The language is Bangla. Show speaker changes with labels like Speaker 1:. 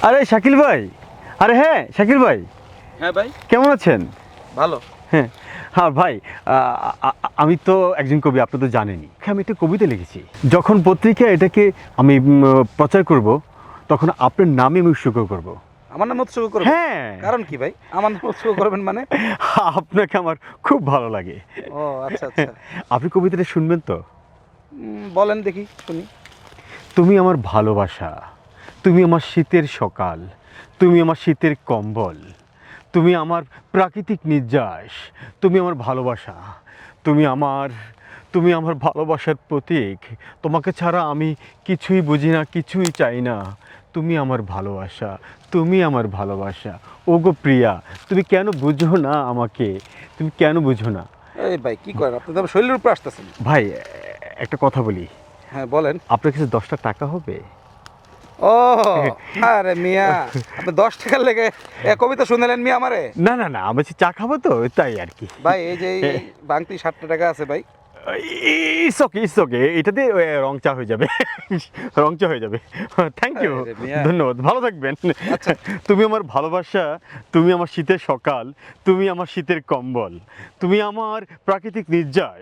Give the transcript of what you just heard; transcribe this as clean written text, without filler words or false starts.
Speaker 1: আরে শাকিল ভাই, আরে হ্যাঁ শাকিল ভাই,
Speaker 2: হ্যাঁ ভাই,
Speaker 1: কেমন আছেন?
Speaker 2: ভালো।
Speaker 1: হ্যাঁ, হ্যাঁ ভাই, আমি তো একজন কবি, আপনি তো জানেনই। আমি একটা কবিতা লিখেছি। যখন পত্রিকায় এটাকে আমি প্রচার করব, তখন আপনার নামে আমি উৎসর্গ করব।
Speaker 2: আমার নাম উৎসর্গ করবেন?
Speaker 1: হ্যাঁ,
Speaker 2: কারণ কি ভাই, আমার নাম উৎসর্গ করবেন মানে?
Speaker 1: আপনাকে আমার খুব ভালো লাগে।
Speaker 2: ও আচ্ছা আচ্ছা।
Speaker 1: আপনি কবিতাটা শুনবেন তো?
Speaker 2: বলেন দেখি শুনি।
Speaker 1: তুমি আমার ভালোবাসা, তুমি আমার শীতের সকাল, তুমি আমার শীতের কম্বল, তুমি আমার প্রাকৃতিক নির্যাস, তুমি আমার ভালোবাসা, তুমি আমার তুমি আমার ভালোবাসার প্রতীক। তোমাকে ছাড়া আমি কিছুই বুঝি না, কিছুই চাই না। তুমি আমার ভালোবাসা, তুমি আমার ভালোবাসা। ওগো প্রিয়া, তুমি কেন বুঝো না আমাকে? তুমি কেন বুঝো না?
Speaker 2: এই ভাই কি করেন আপনি? তো শরীরের উপর আসতেছেন।
Speaker 1: ভাই, একটা কথা বলি।
Speaker 2: হ্যাঁ বলেন।
Speaker 1: আপনার কাছে 10টা টাকা হবে?
Speaker 2: ও আরে মিয়া, আপনি 10 টাকার লেগে কবিতা শুনালেন মিয়া আমারে?
Speaker 1: না না না, আমি হচ্ছে চা খাবো তো, তাই আর কি।
Speaker 2: ভাই এই যে এই বাংতি 60 টাকা আছে ভাই।
Speaker 1: ইটস ওকে, ইটস ওকে, এটা দিয়ে রং চা হয়ে যাবে। রং চা হয়ে যাবে। থ্যাংক ইউ,
Speaker 2: আরে মিয়া।
Speaker 1: ধন্যবাদ, ভালো থাকবেন।
Speaker 2: আচ্ছা।
Speaker 1: তুমি আমার ভালোবাসা, তুমি আমার শীতের সকাল, তুমি আমার শীতের কম্বল, তুমি আমার প্রাকৃতিক নির্যাস,